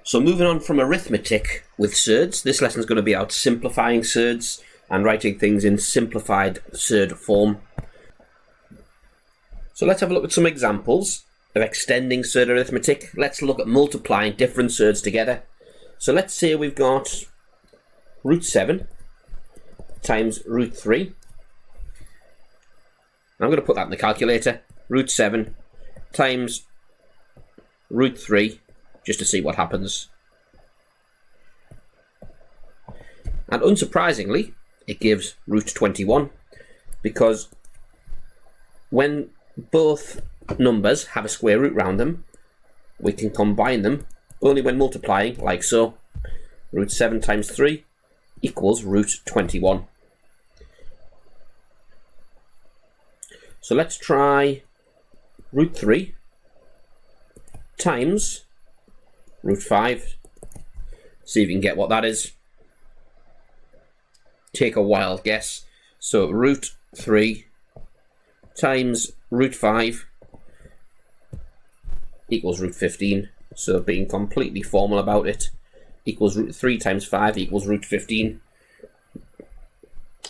So moving on from arithmetic with surds, this lesson is going to be about simplifying surds and writing things in simplified surd form. So let's have a look at some examples of extending surd arithmetic. Let's look at multiplying different surds together. So let's say we've got root 7 times root 3. I'm going to put that in the calculator. Root 7 times root 3, just to see what happens. And unsurprisingly, it gives root 21, because when both numbers have a square root round them, we can combine them only when multiplying, like so. Root 7 times 3 equals root 21. So let's try root 3 times root 5. See if you can get what that is. Take a wild guess. So root 3 times root 5 equals root 15. So being completely formal about it, equals root 3 times 5 equals root 15.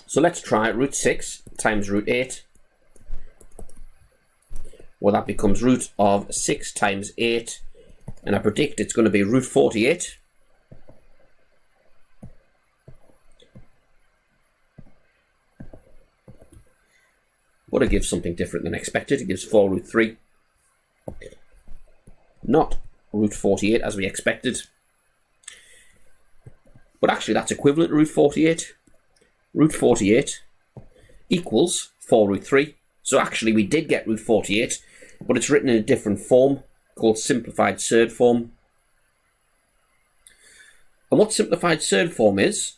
So let's try root 6 times root 8. Well, that becomes root of 6 times 8, and I predict it's going to be root 48. But it gives something different than expected. It gives 4 root 3. Not root 48 as we expected. But actually that's equivalent to root 48. Root 48 equals 4 root 3. So actually we did get root 48, but it's written in a different form called simplified surd form. And what simplified surd form is,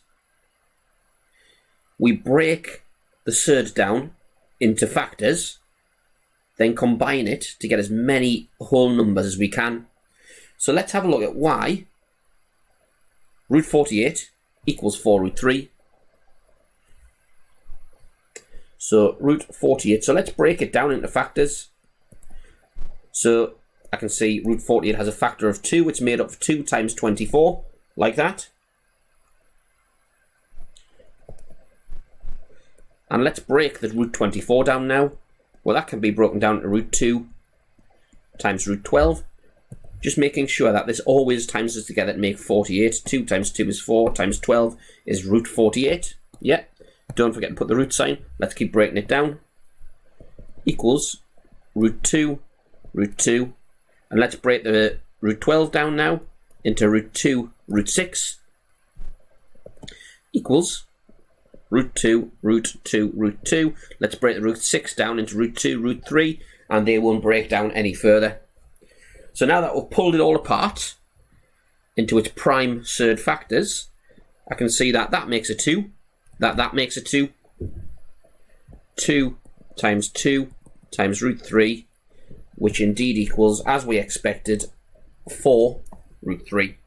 we break the surd down into factors, then combine it to get as many whole numbers as we can. So let's have a look at why root 48 equals 4 root 3. So root 48, so let's break it down into factors. So I can see root 48 has a factor of 2, it's made up of 2 times 24, like that. And let's break the root 24 down now. Well, that can be broken down to root 2 times root 12. Just making sure that this always times us together to make 48. 2 times 2 is 4, times 12 is root 48. Yeah, don't forget to put the root sign. Let's keep breaking it down. Equals root 2, root 2. And let's break the root 12 down now into root 2, root 6. Equals root 2, root 2, root 2. Let's break the root 6 down into root 2, root 3, and they won't break down any further. So now that we've pulled it all apart into its prime surd factors, I can see that that makes a 2, that makes a 2. 2 times root 3, which indeed equals, as we expected, 4 root 3.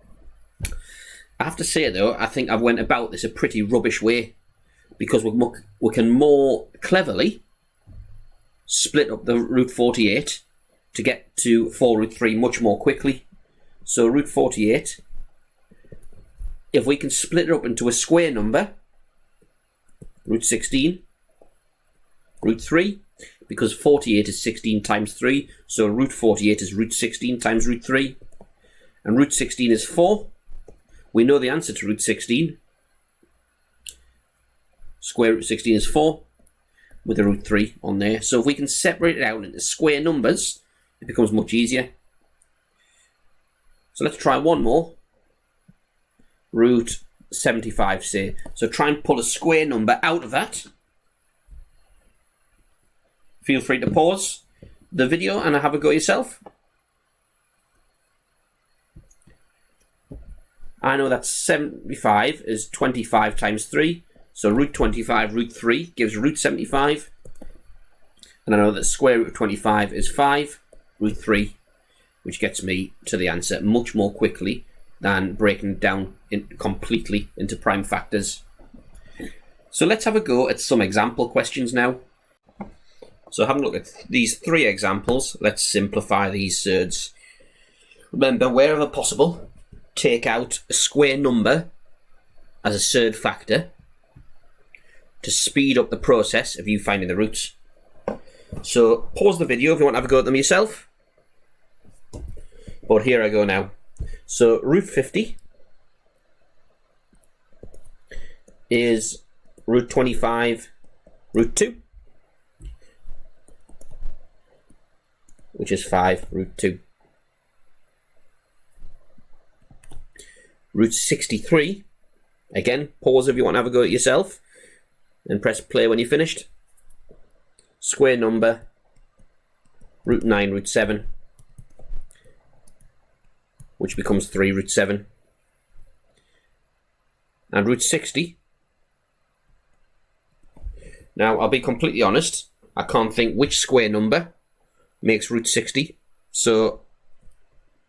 I have to say though, I think I've went about this a pretty rubbish way, because we can more cleverly split up the root 48 to get to 4 root 3 much more quickly. So root 48, if we can split it up into a square number, root 16, root 3, because 48 is 16 times 3, so root 48 is root 16 times root 3, and root 16 is 4. We know the answer to root 16. Square root 16 is 4, with a root 3 on there. So if we can separate it out into square numbers, it becomes much easier. So let's try one more. Root 75, say. So try and pull a square number out of that. Feel free to pause the video and have a go yourself. I know that 75 is 25 times 3. So root 25, root 3 gives root 75. And I know that square root of 25 is 5, root 3, which gets me to the answer much more quickly than breaking it down completely into prime factors. So let's have a go at some example questions now. So having a look at these 3 examples, let's simplify these surds. Remember, wherever possible, take out a square number as a surd factor to speed up the process of you finding the roots. So pause the video if you want to have a go at them yourself. But here I go now. So root 50 is root 25 root 2, which is 5 root 2. Root 63, again, pause if you want to have a go at yourself, and press play when you're finished. Square number, root 9 root 7, which becomes 3 root 7. And root 60, now I'll be completely honest, I can't think which square number makes root 60, so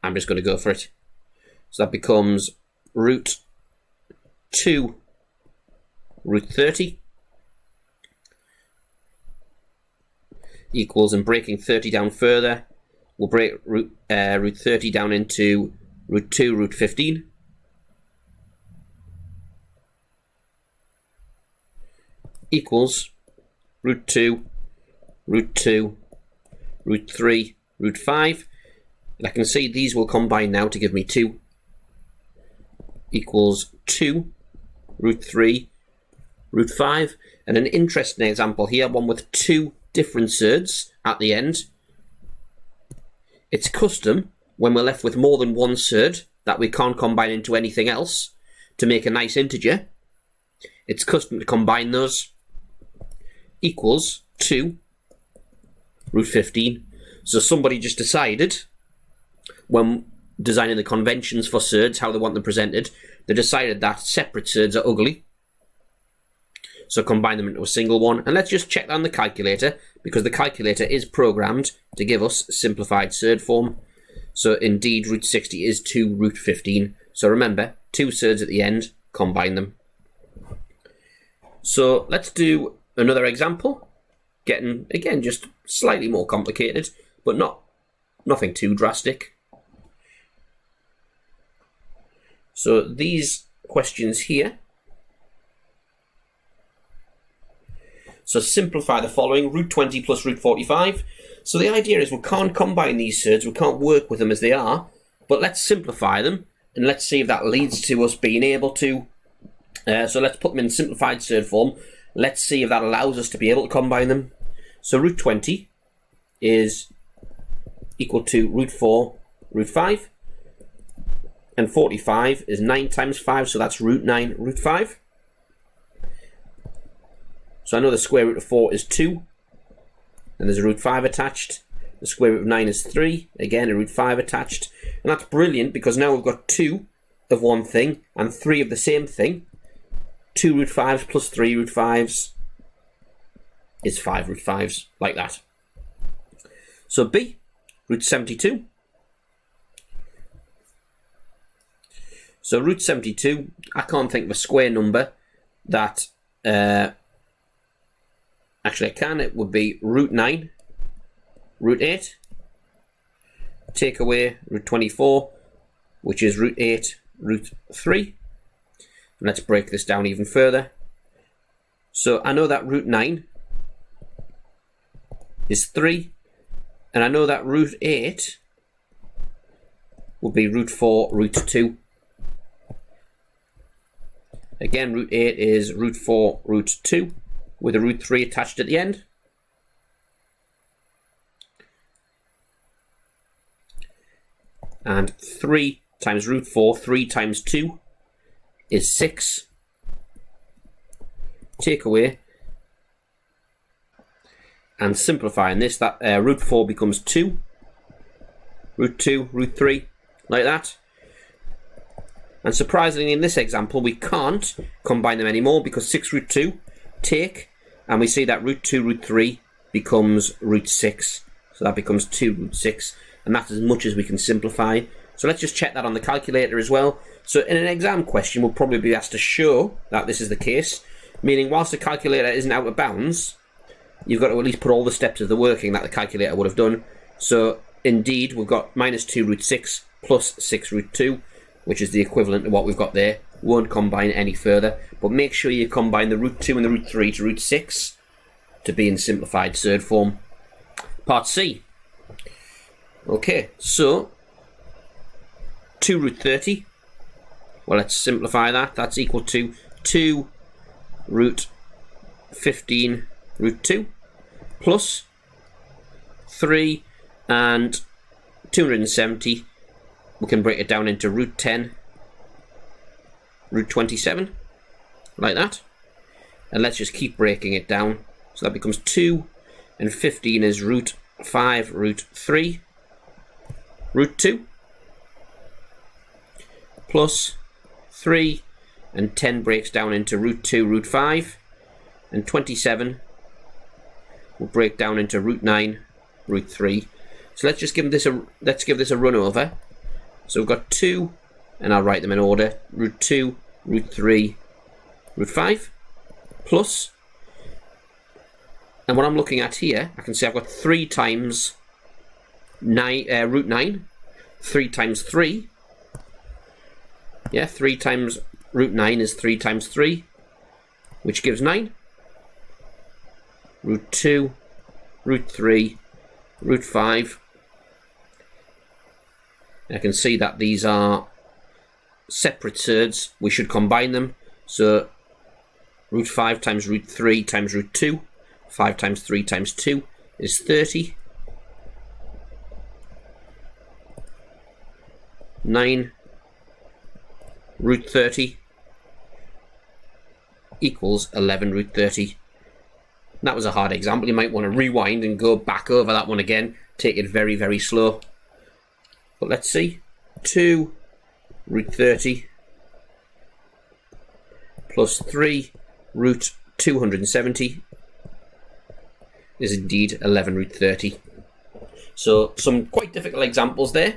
I'm just going to go for it. So that becomes root 2 root 30 equals, and breaking 30 down further, we'll break root 30 down into root 2 root 15 equals root 2 root 2 root 3 root 5, and I can see these will combine now to give me 2 equals 2 root 3 root 5. And an interesting example here, one with 2 different surds at the end. It's custom when we're left with more than one surd that we can't combine into anything else to make a nice integer. It's custom to combine those. Equals 2 root 15. So somebody just decided, when designing the conventions for surds, how they want them presented, they decided that separate surds are ugly, so combine them into a single one. And let's just check that on the calculator, because the calculator is programmed to give us simplified surd form. So indeed root 60 is 2 root 15. So remember, 2 surds at the end, combine them. So let's do another example, getting again just slightly more complicated, but nothing too drastic. So these questions here. So simplify the following: root 20 plus root 45. So the idea is we can't combine these surds, we can't work with them as they are, but let's simplify them, and let's see if that leads to us being able to, so let's put them in simplified surd form. Let's see if that allows us to be able to combine them. So root 20 is equal to root 4 root 5, and 45 is 9 times 5, so that's root 9 root 5. So I know the square root of 4 is 2, and there's a root 5 attached. The square root of 9 is 3, again a root 5 attached. And that's brilliant, because now we've got 2 of one thing and 3 of the same thing. 2 root 5s plus 3 root 5s is 5 root 5s, like that. So B, root 72. So root 72, I can't think of a square number that, actually I can, it would be root 9, root 8, take away root 24, which is root 8, root 3. And let's break this down even further. So I know that root 9 is 3, and I know that root 8 will be root 4 root 2. Again, root 8 is root 4 root 2 with a root 3 attached at the end. And 3 times root 4, 3 times 2 is 6. Take away. And simplifying this, that root 4 becomes 2. Root 2, root 3, like that. And surprisingly, in this example, we can't combine them anymore, because 6 root 2 take, and we see that root 2 root 3 becomes root 6. So that becomes 2 root 6, and that's as much as we can simplify. So let's just check that on the calculator as well. So in an exam question, we'll probably be asked to show that this is the case, meaning whilst the calculator isn't out of bounds, you've got to at least put all the steps of the working that the calculator would have done. So indeed, we've got minus 2 root 6 plus 6 root 2. which is the equivalent of what we've got there. Won't combine any further, but make sure you combine the root 2 and the root 3 to root 6 to be in simplified surd form. Part C. Okay, so 2 root 30. Well, let's simplify that. That's equal to 2 root 15 root 2 plus 3 and 270. We can break it down into root 10 root 27, like that. And let's just keep breaking it down. So that becomes 2 and 15 is root 5 root 3 root 2 plus 3 and 10 breaks down into root 2 root 5, and 27 will break down into root 9 root 3. So let's just give this a run over. So we've got 2, and I'll write them in order, root 2 root 3 root 5 plus, and what I'm looking at here, I can see I've got 3 times 9, root 9, 3 times 3. Yeah, 3 times root 9 is 3 times 3, which gives 9. Root 2, root 3, root 5. And I can see that these are separate surds. We should combine them. So root 5 times root 3 times root 2. 5 times 3 times 2 is 30. 9 root 30 equals 11 root 30. That was a hard example. You might want to rewind and go back over that one again. Take it very, very slow. But let's see. 2 root 30 plus 3 root 270 is indeed 11 root 30. So some quite difficult examples there.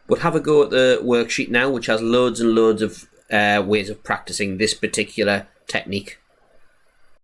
But have a go at the worksheet now, which has loads and loads of ways of practicing this particular technique.